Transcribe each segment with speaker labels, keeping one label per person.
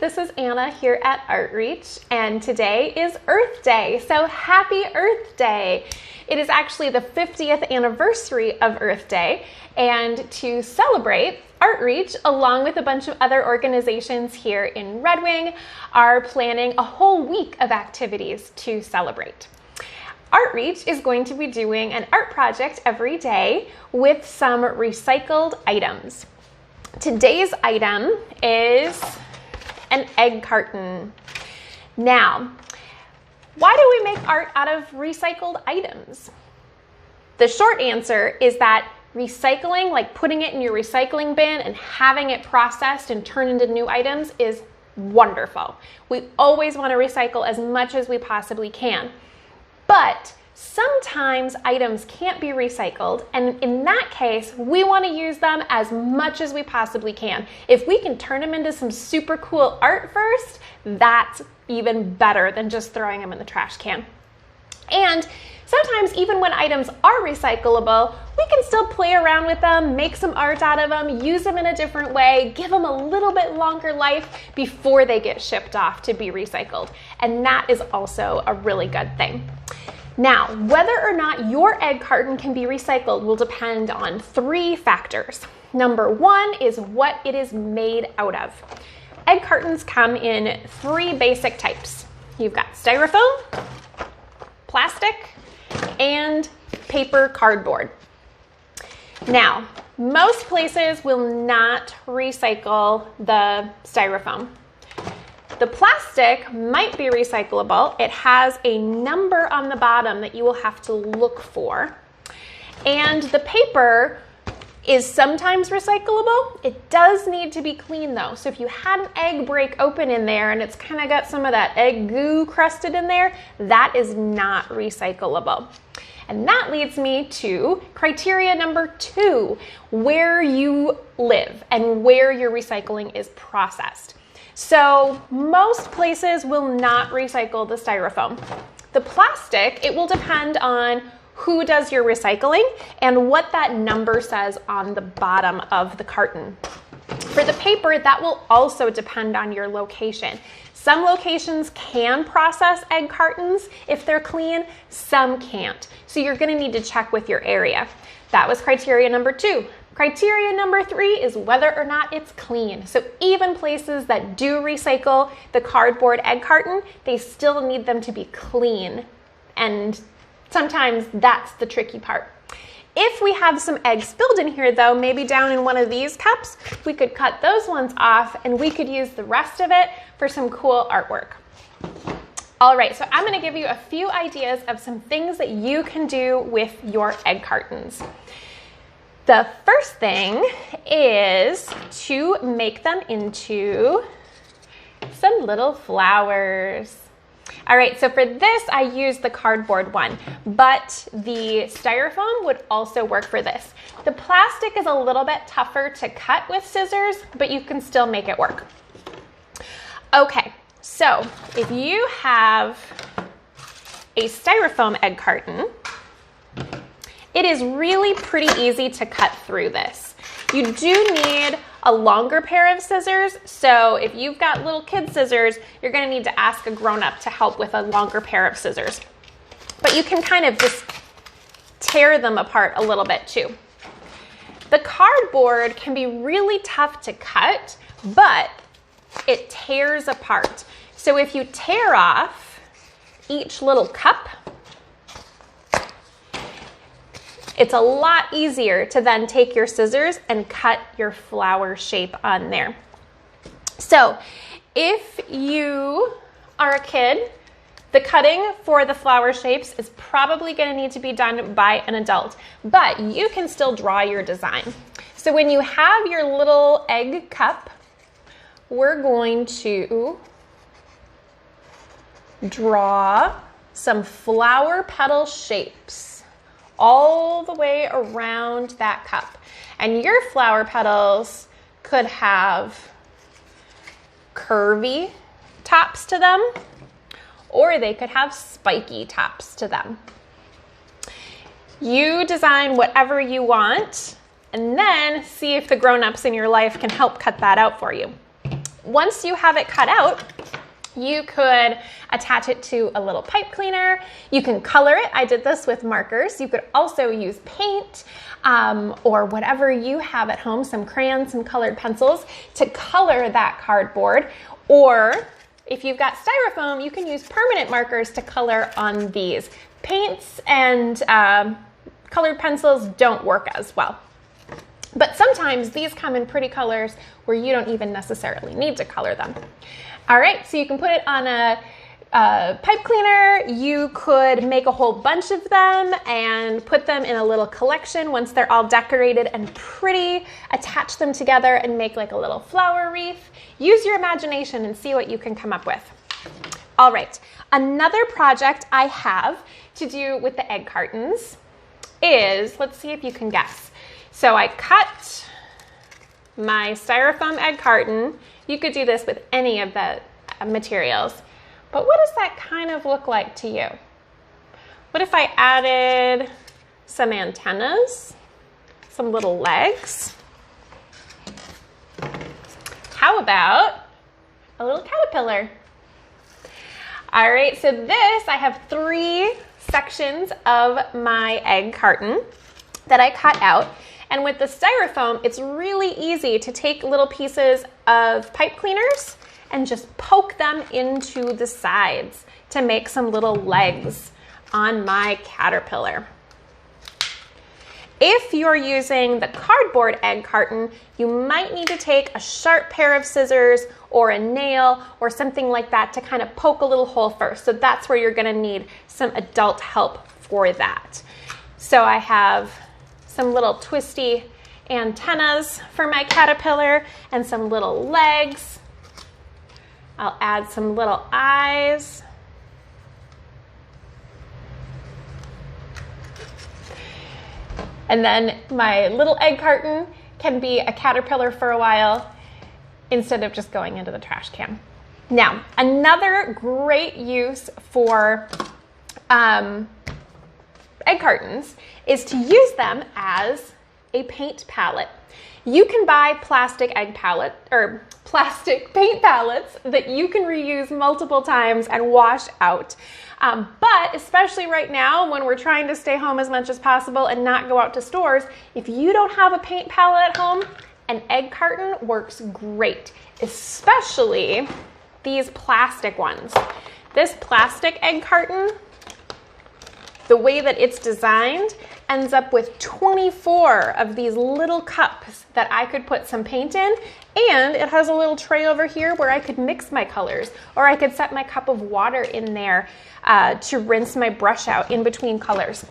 Speaker 1: this is Anna here at ArtReach, and today is Earth Day, so happy Earth Day! It is actually the 50th anniversary of Earth Day, and to celebrate, ArtReach, along with a bunch of other organizations here in Red Wing, are planning a whole week of activities to celebrate. ArtReach is going to be doing an art project every day with some recycled items. Today's item is an egg carton. Now, why do we make art out of recycled items? The short answer is that recycling, like putting it in your recycling bin and having it processed and turned into new items, is wonderful. We always want to recycle as much as we possibly can. But sometimes items can't be recycled, and in that case, we want to use them as much as we possibly can. If we can turn them into some super cool art first, that's even better than just throwing them in the trash can. And sometimes even when items are recyclable, we can still play around with them, make some art out of them, use them in a different way, give them a little bit longer life before they get shipped off to be recycled. And that is also a really good thing. Now, whether or not your egg carton can be recycled will depend on 3 factors. Number 1 is what it is made out of. Egg cartons come in 3 basic types. You've got styrofoam, plastic, and paper cardboard. Now, most places will not recycle the styrofoam. The plastic might be recyclable. It has a number on the bottom that you will have to look for. And the paper is sometimes recyclable. It does need to be clean though. So if you had an egg break open in there and it's kind of got some of that egg goo crusted in there, that is not recyclable. And that leads me to criteria number 2, where you live and where your recycling is processed. So most places will not recycle the styrofoam. The plastic, it will depend on who does your recycling and what that number says on the bottom of the carton. For the paper, that will also depend on your location. Some locations can process egg cartons if they're clean, some can't. So you're gonna need to check with your area. That was criteria number 2. Criteria number 3 is whether or not it's clean. So even places that do recycle the cardboard egg carton, they still need them to be clean. And sometimes that's the tricky part. If we have some eggs spilled in here though, maybe down in one of these cups, we could cut those ones off and we could use the rest of it for some cool artwork. All right, so I'm gonna give you a few ideas of some things that you can do with your egg cartons. The first thing is to make them into some little flowers. All right, so for this, I used the cardboard one, but the styrofoam would also work for this. The plastic is a little bit tougher to cut with scissors, but you can still make it work. Okay, so if you have a styrofoam egg carton, it is really pretty easy to cut through this. You do need a longer pair of scissors, so if you've got little kid scissors, you're gonna need to ask a grown-up to help with a longer pair of scissors. But you can kind of just tear them apart a little bit too. The cardboard can be really tough to cut, but it tears apart. So if you tear off each little cup, it's a lot easier to then take your scissors and cut your flower shape on there. So if you are a kid, the cutting for the flower shapes is probably going to need to be done by an adult, but you can still draw your design. So when you have your little egg cup, we're going to draw some flower petal shapes all the way around that cup. And your flower petals could have curvy tops to them, or they could have spiky tops to them. You design whatever you want, and then see if the grown-ups in your life can help cut that out for you. once you have it cut out, you could attach it to a little pipe cleaner. You can color it. I did this with markers. You could also use paint or whatever you have at home, some crayons, some colored pencils to color that cardboard. Or if you've got styrofoam, you can use permanent markers to color on these. Paints and colored pencils don't work as well. But sometimes these come in pretty colors where you don't even necessarily need to color them. All right, so you can put it on a pipe cleaner. You could make a whole bunch of them and put them in a little collection once they're all decorated and pretty. Attach them together and make like a little flower wreath. Use your imagination and see what you can come up with. All right, another project I have to do with the egg cartons is, let's see if you can guess. So I cut my styrofoam egg carton. You could do this with any of the materials, but what does that kind of look like to you? What if I added some antennas, some little legs? How about a little caterpillar? All right, so I have 3 sections of my egg carton that I cut out. And with the styrofoam, it's really easy to take little pieces of pipe cleaners and just poke them into the sides to make some little legs on my caterpillar. If you're using the cardboard egg carton, you might need to take a sharp pair of scissors or a nail or something like that to kind of poke a little hole first. So that's where you're gonna need some adult help for that. So I have some little twisty antennas for my caterpillar and some little legs. I'll add some little eyes. And then my little egg carton can be a caterpillar for a while instead of just going into the trash can. Now, another great use for egg cartons is to use them as a paint palette. You can buy plastic paint palettes that you can reuse multiple times and wash out. But especially right now when we're trying to stay home as much as possible and not go out to stores, if you don't have a paint palette at home, an egg carton works great, especially these plastic ones. This plastic egg carton, the way that it's designed, ends up with 24 of these little cups that I could put some paint in, and it has a little tray over here where I could mix my colors, or I could set my cup of water in there to rinse my brush out in between colors.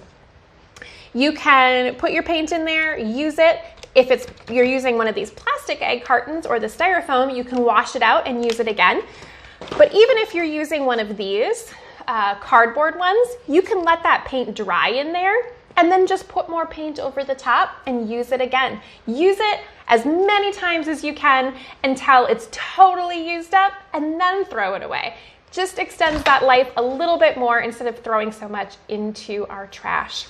Speaker 1: You can put your paint in there, use it. If you're using one of these plastic egg cartons or the styrofoam, you can wash it out and use it again. But even if you're using one of these cardboard ones, you can let that paint dry in there and then just put more paint over the top and use it again. Use it as many times as you can until it's totally used up and then throw it away. Just extends that life a little bit more instead of throwing so much into our trash.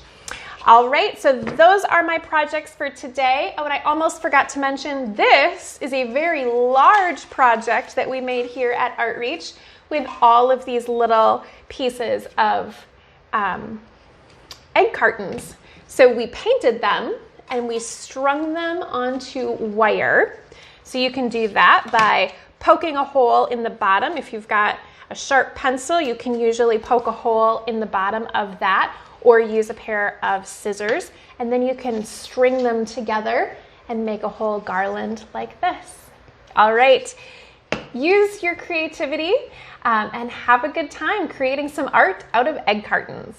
Speaker 1: All right, so those are my projects for today. Oh, and I almost forgot to mention, this is a very large project that we made here at ArtReach with all of these little pieces of egg cartons. So we painted them and we strung them onto wire. So you can do that by poking a hole in the bottom. If you've got a sharp pencil, you can usually poke a hole in the bottom of that, or use a pair of scissors, and then you can string them together and make a whole garland like this. All right, use your creativity and have a good time creating some art out of egg cartons.